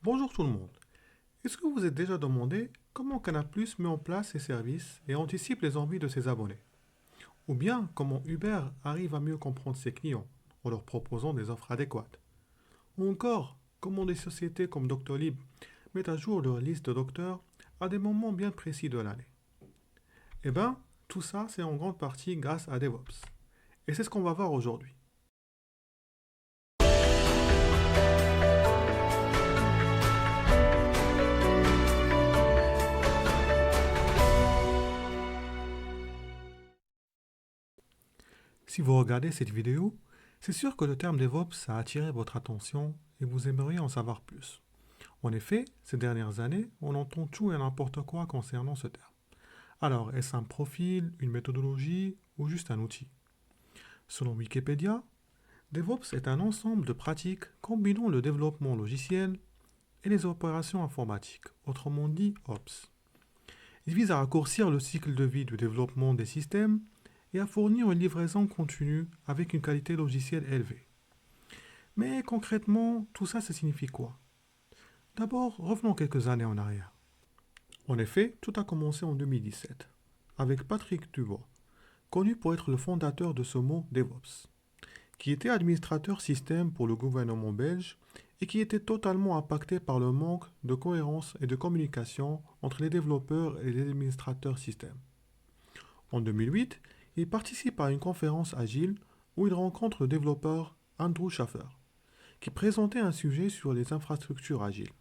Bonjour tout le monde. Est-ce que vous êtes déjà demandé comment Canal+ met en place ses services et anticipe les envies de ses abonnés? Ou bien comment Uber arrive à mieux comprendre ses clients en leur proposant des offres adéquates? Ou encore, comment des sociétés comme Doctolib mettent à jour leur liste de docteurs à des moments bien précis de l'année? Eh bien, tout ça, c'est en grande partie grâce à DevOps. Et c'est ce qu'on va voir aujourd'hui. Si vous regardez cette vidéo, c'est sûr que le terme DevOps a attiré votre attention et vous aimeriez en savoir plus. En effet, ces dernières années, on entend tout et n'importe quoi concernant ce terme. Alors, est-ce un profil, une méthodologie ou juste un outil? Selon Wikipédia, DevOps est un ensemble de pratiques combinant le développement logiciel et les opérations informatiques, autrement dit Ops. Il vise à raccourcir le cycle de vie du développement des systèmes et à fournir une livraison continue avec une qualité logicielle élevée. Mais concrètement, tout ça, ça signifie quoi? D'abord, revenons quelques années en arrière. En effet, tout a commencé en 2017, avec Patrick Dubois, connu pour être le fondateur de ce mot DevOps, qui était administrateur système pour le gouvernement belge et qui était totalement impacté par le manque de cohérence et de communication entre les développeurs et les administrateurs système. En 2008, il participe à une conférence agile où il rencontre le développeur Andrew Schaffer, qui présentait un sujet sur les infrastructures agiles.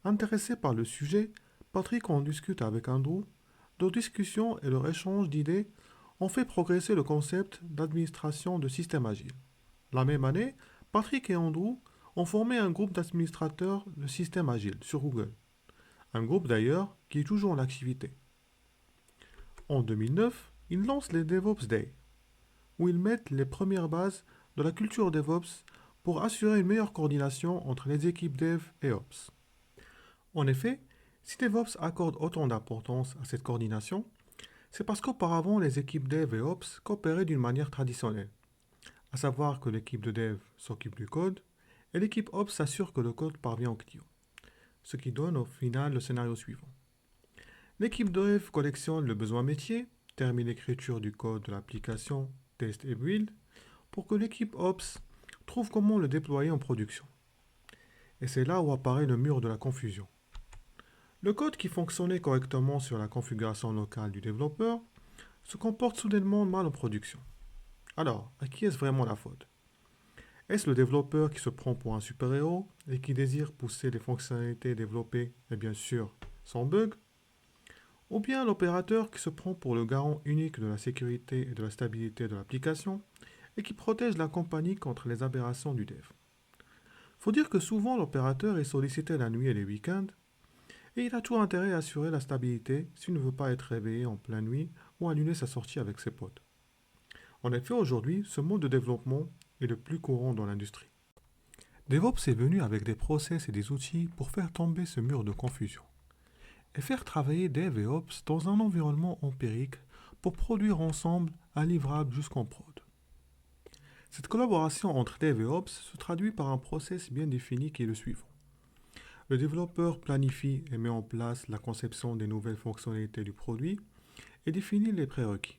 Intéressé par le sujet, Patrick en discute avec Andrew. Leur discussion et leur échange d'idées ont fait progresser le concept d'administration de système agile. La même année, Patrick et Andrew ont formé un groupe d'administrateurs de système agile sur Google. Un groupe d'ailleurs qui est toujours en activité. En 2009, ils lancent les DevOps Day, où ils mettent les premières bases de la culture DevOps pour assurer une meilleure coordination entre les équipes Dev et Ops. En effet, si DevOps accorde autant d'importance à cette coordination, c'est parce qu'auparavant les équipes Dev et Ops coopéraient d'une manière traditionnelle, à savoir que l'équipe de Dev s'occupe du code et l'équipe Ops s'assure que le code parvient au client, ce qui donne au final le scénario suivant. L'équipe Dev collectionne le besoin métier, termine l'écriture du code de l'application, teste et build, pour que l'équipe Ops trouve comment le déployer en production. Et c'est là où apparaît le mur de la confusion. Le code qui fonctionnait correctement sur la configuration locale du développeur se comporte soudainement mal en production. Alors, à qui est-ce vraiment la faute? Est-ce le développeur qui se prend pour un super-héros et qui désire pousser les fonctionnalités développées, et bien sûr, sans bug? Ou bien l'opérateur qui se prend pour le garant unique de la sécurité et de la stabilité de l'application et qui protège la compagnie contre les aberrations du dev? Faut dire que souvent l'opérateur est sollicité la nuit et les week-ends et il a tout intérêt à assurer la stabilité s'il ne veut pas être réveillé en pleine nuit ou annuler sa sortie avec ses potes. En effet, aujourd'hui, ce mode de développement est le plus courant dans l'industrie. DevOps est venu avec des process et des outils pour faire tomber ce mur de confusion et faire travailler Dev et Ops dans un environnement empirique pour produire ensemble un livrable jusqu'en prod. Cette collaboration entre Dev et Ops se traduit par un process bien défini qui est le suivant. Le développeur planifie et met en place la conception des nouvelles fonctionnalités du produit et définit les prérequis.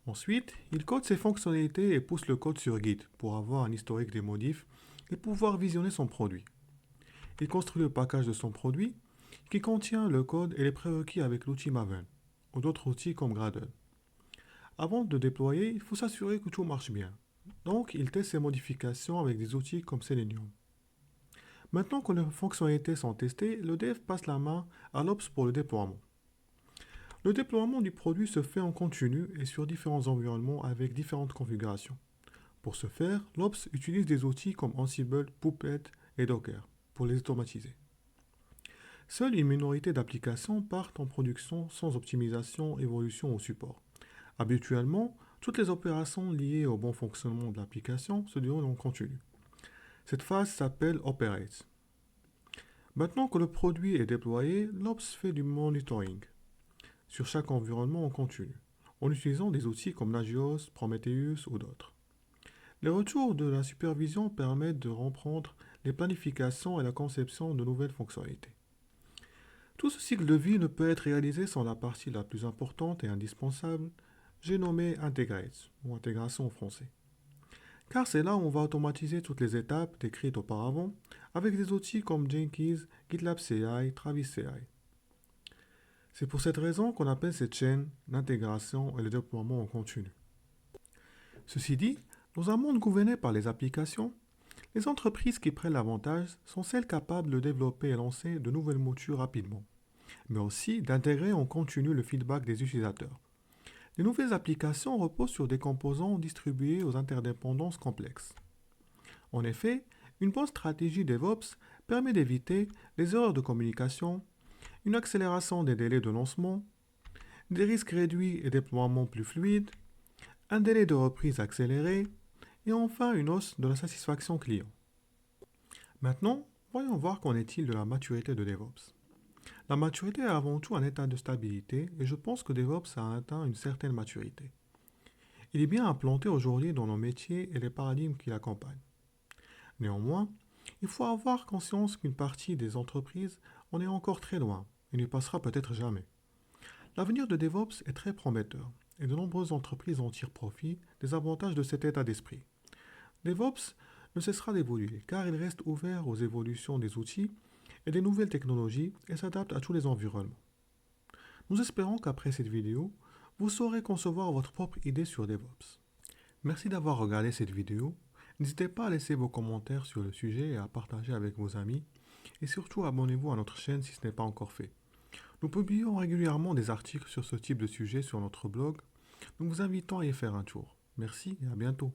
Ensuite, il code ses fonctionnalités et pousse le code sur Git pour avoir un historique des modifs et pouvoir visionner son produit. Il construit le package de son produit qui contient le code et les prérequis avec l'outil Maven ou d'autres outils comme Gradle. Avant de déployer, il faut s'assurer que tout marche bien. Donc, il teste ses modifications avec des outils comme Selenium. Maintenant que les fonctionnalités sont testées, le dev passe la main à l'Ops pour le déploiement. Le déploiement du produit se fait en continu et sur différents environnements avec différentes configurations. Pour ce faire, l'Ops utilise des outils comme Ansible, Puppet et Docker pour les automatiser. Seule une minorité d'applications partent en production sans optimisation, évolution ou support. Habituellement, toutes les opérations liées au bon fonctionnement de l'application se déroulent en continu. Cette phase s'appelle Operate. Maintenant que le produit est déployé, l'Ops fait du monitoring sur chaque environnement en continu, en utilisant des outils comme Nagios, Prometheus ou d'autres. Les retours de la supervision permettent de reprendre les planifications et la conception de nouvelles fonctionnalités. Tout ce cycle de vie ne peut être réalisé sans la partie la plus importante et indispensable, j'ai nommé Integrate, ou intégration en français. Car c'est là où on va automatiser toutes les étapes décrites auparavant avec des outils comme Jenkins, GitLab CI, Travis CI. C'est pour cette raison qu'on appelle cette chaîne l'intégration et le déploiement en continu. Ceci dit, dans un monde gouverné par les applications, les entreprises qui prennent l'avantage sont celles capables de développer et lancer de nouvelles moutures rapidement, mais aussi d'intégrer en continu le feedback des utilisateurs. Les nouvelles applications reposent sur des composants distribués aux interdépendances complexes. En effet, une bonne stratégie DevOps permet d'éviter les erreurs de communication, une accélération des délais de lancement, des risques réduits et déploiements plus fluides, un délai de reprise accéléré, et enfin une hausse de la satisfaction client. Maintenant, voyons voir qu'en est-il de la maturité de DevOps. La maturité est avant tout un état de stabilité et je pense que DevOps a atteint une certaine maturité. Il est bien implanté aujourd'hui dans nos métiers et les paradigmes qui l'accompagnent. Néanmoins, il faut avoir conscience qu'une partie des entreprises en est encore très loin et n'y passera peut-être jamais. L'avenir de DevOps est très prometteur et de nombreuses entreprises en tirent profit des avantages de cet état d'esprit. DevOps ne cessera d'évoluer car il reste ouvert aux évolutions des outils et des nouvelles technologies et s'adapte à tous les environnements. Nous espérons qu'après cette vidéo, vous saurez concevoir votre propre idée sur DevOps. Merci d'avoir regardé cette vidéo. N'hésitez pas à laisser vos commentaires sur le sujet et à partager avec vos amis. Et surtout, abonnez-vous à notre chaîne si ce n'est pas encore fait. Nous publions régulièrement des articles sur ce type de sujet sur notre blog. Nous vous invitons à y faire un tour. Merci et à bientôt.